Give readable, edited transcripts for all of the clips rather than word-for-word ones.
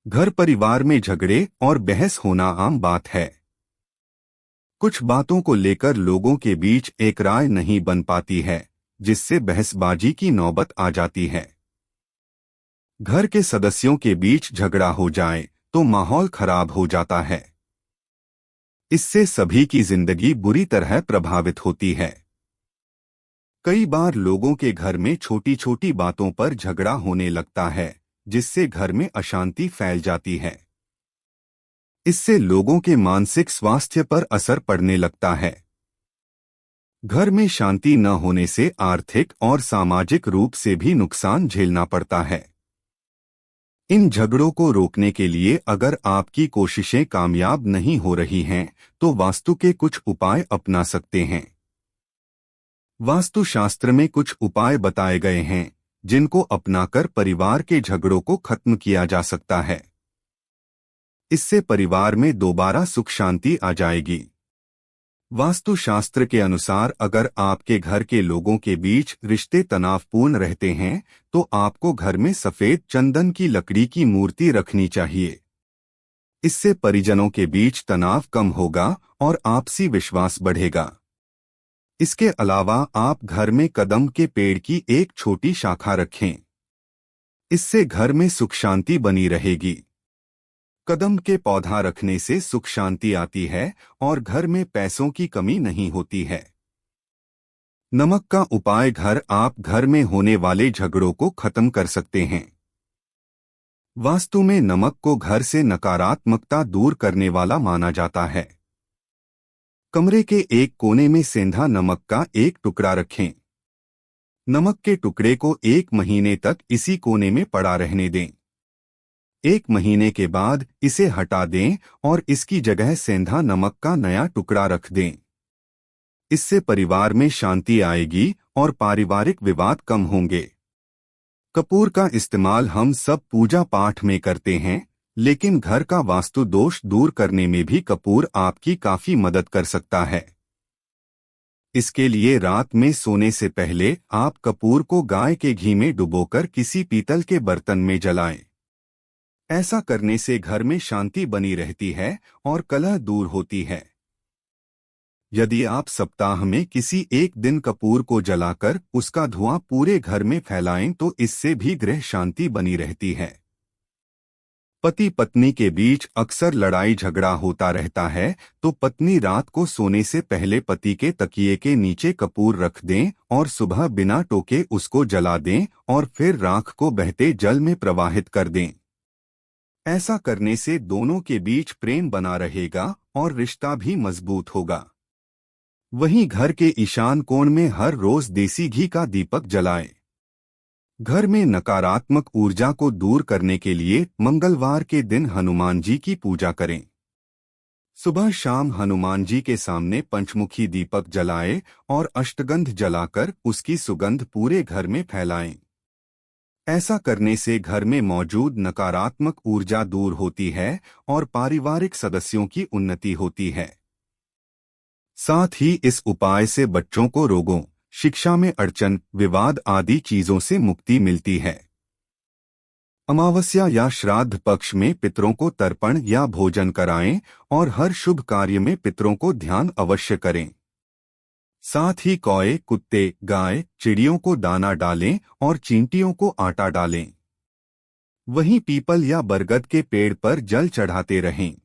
घर परिवार में झगड़े और बहस होना आम बात है। कुछ बातों को लेकर लोगों के बीच एक राय नहीं बन पाती है, जिससे बहसबाजी की नौबत आ जाती है। घर के सदस्यों के बीच झगड़ा हो जाए तो माहौल खराब हो जाता है। इससे सभी की जिंदगी बुरी तरह प्रभावित होती है। कई बार लोगों के घर में छोटी छोटी बातों पर झगड़ा होने लगता है, जिससे घर में अशांति फैल जाती है। इससे लोगों के मानसिक स्वास्थ्य पर असर पड़ने लगता है। घर में शांति न होने से आर्थिक और सामाजिक रूप से भी नुकसान झेलना पड़ता है। इन झगड़ों को रोकने के लिए अगर आपकी कोशिशें कामयाब नहीं हो रही हैं, तो वास्तु के कुछ उपाय अपना सकते हैं। वास्तुशास्त्र में कुछ उपाय बताए गए हैं, जिनको अपनाकर परिवार के झगड़ों को खत्म किया जा सकता है। इससे परिवार में दोबारा सुख शांति आ जाएगी। वास्तुशास्त्र के अनुसार अगर आपके घर के लोगों के बीच रिश्ते तनावपूर्ण रहते हैं, तो आपको घर में सफेद चंदन की लकड़ी की मूर्ति रखनी चाहिए। इससे परिजनों के बीच तनाव कम होगा और आपसी विश्वास बढ़ेगा। इसके अलावा आप घर में कदम के पेड़ की एक छोटी शाखा रखें। इससे घर में सुख शांति बनी रहेगी। कदम के पौधा रखने से सुख शांति आती है और घर में पैसों की कमी नहीं होती है। नमक का उपाय आप घर में होने वाले झगड़ों को खत्म कर सकते हैं। वास्तु में नमक को घर से नकारात्मकता दूर करने वाला माना जाता है। कमरे के एक कोने में सेंधा नमक का एक टुकड़ा रखें। नमक के टुकड़े को 1 महीने तक इसी कोने में पड़ा रहने दें। 1 महीने के बाद इसे हटा दें और इसकी जगह सेंधा नमक का नया टुकड़ा रख दें। इससे परिवार में शांति आएगी और पारिवारिक विवाद कम होंगे। कपूर का इस्तेमाल हम सब पूजा पाठ में करते हैं, लेकिन घर का वास्तु दोष दूर करने में भी कपूर आपकी काफी मदद कर सकता है। इसके लिए रात में सोने से पहले आप कपूर को गाय के घी में डुबोकर किसी पीतल के बर्तन में जलाएं। ऐसा करने से घर में शांति बनी रहती है और कलह दूर होती है। यदि आप सप्ताह में किसी एक दिन कपूर को जलाकर उसका धुआं पूरे घर में फैलाएं, तो इससे भी गृह शांति बनी रहती है। पति पत्नी के बीच अक्सर लड़ाई झगड़ा होता रहता है, तो पत्नी रात को सोने से पहले पति के तकिए के नीचे कपूर रख दें और सुबह बिना टोके उसको जला दें और फिर राख को बहते जल में प्रवाहित कर दें। ऐसा करने से दोनों के बीच प्रेम बना रहेगा और रिश्ता भी मजबूत होगा। वहीं घर के ईशान कोण में हर रोज देसी घी का दीपक जलाएं। घर में नकारात्मक ऊर्जा को दूर करने के लिए मंगलवार के दिन हनुमान जी की पूजा करें। सुबह शाम हनुमान जी के सामने पंचमुखी दीपक जलाएं और अष्टगंध जलाकर उसकी सुगंध पूरे घर में फैलाएं। ऐसा करने से घर में मौजूद नकारात्मक ऊर्जा दूर होती है और पारिवारिक सदस्यों की उन्नति होती है। साथ ही इस उपाय से बच्चों को रोगों, शिक्षा में अड़चन, विवाद आदि चीजों से मुक्ति मिलती है। अमावस्या या श्राद्ध पक्ष में पितरों को तर्पण या भोजन कराएं और हर शुभ कार्य में पितरों को ध्यान अवश्य करें। साथ ही कौए, कुत्ते, गाय, चिड़ियों को दाना डालें और चींटियों को आटा डालें। वहीं पीपल या बरगद के पेड़ पर जल चढ़ाते रहें।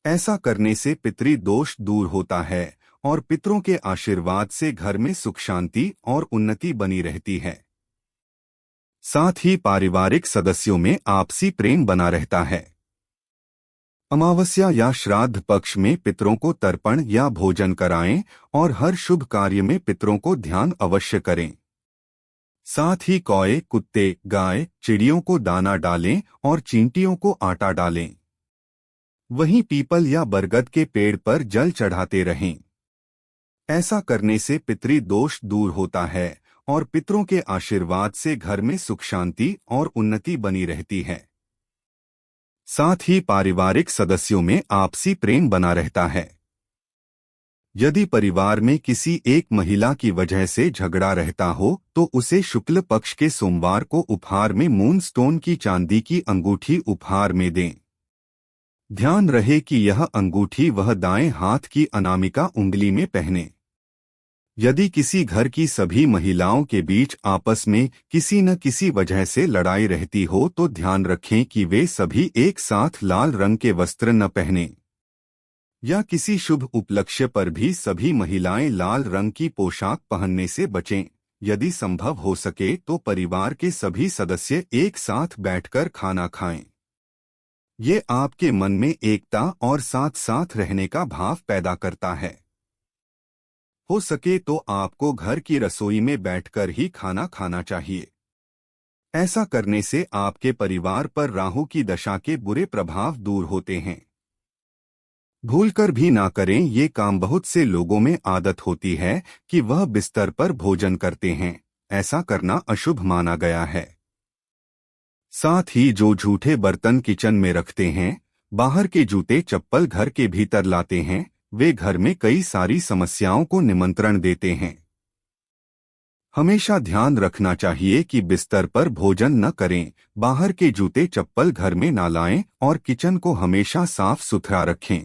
ऐसा करने से पितृ दोष दूर होता है और पितरों के आशीर्वाद से घर में सुख शांति और उन्नति बनी रहती है। साथ ही पारिवारिक सदस्यों में आपसी प्रेम बना रहता है। अमावस्या या श्राद्ध पक्ष में पितरों को तर्पण या भोजन कराएं और हर शुभ कार्य में पितरों को ध्यान अवश्य करें। साथ ही कौए, कुत्ते, गाय, चिड़ियों को दाना डालें और चींटियों को आटा डालें। वहीं पीपल या बरगद के पेड़ पर जल चढ़ाते रहें। ऐसा करने से पितृ दोष दूर होता है और पितरों के आशीर्वाद से घर में सुख शांति और उन्नति बनी रहती है। साथ ही पारिवारिक सदस्यों में आपसी प्रेम बना रहता है। यदि परिवार में किसी एक महिला की वजह से झगड़ा रहता हो तो उसे शुक्ल पक्ष के सोमवार को उपहार में मून स्टोन की चांदी की अंगूठी उपहार में दें। ध्यान रहे कि यह अंगूठी वह दाएं हाथ की अनामिका उंगली में पहने। यदि किसी घर की सभी महिलाओं के बीच आपस में किसी न किसी वजह से लड़ाई रहती हो तो ध्यान रखें कि वे सभी एक साथ लाल रंग के वस्त्र न पहनें। या किसी शुभ उपलक्ष्य पर भी सभी महिलाएं लाल रंग की पोशाक पहनने से बचें। यदि संभव हो सके तो परिवार के सभी सदस्य एक साथ बैठकर खाना खाएं। ये आपके मन में एकता और साथ साथ रहने का भाव पैदा करता है। हो सके तो आपको घर की रसोई में बैठकर ही खाना खाना चाहिए। ऐसा करने से आपके परिवार पर राहु की दशा के बुरे प्रभाव दूर होते हैं। भूलकर भी ना करें। ये काम बहुत से लोगों में आदत होती है कि वह बिस्तर पर भोजन करते हैं। ऐसा करना अशुभ माना गया है। साथ ही जो झूठे बर्तन किचन में रखते हैं, बाहर के जूते चप्पल घर के भीतर लाते हैं, वे घर में कई सारी समस्याओं को निमंत्रण देते हैं। हमेशा ध्यान रखना चाहिए कि बिस्तर पर भोजन न करें, बाहर के जूते चप्पल घर में न लाएं और किचन को हमेशा साफ सुथरा रखें।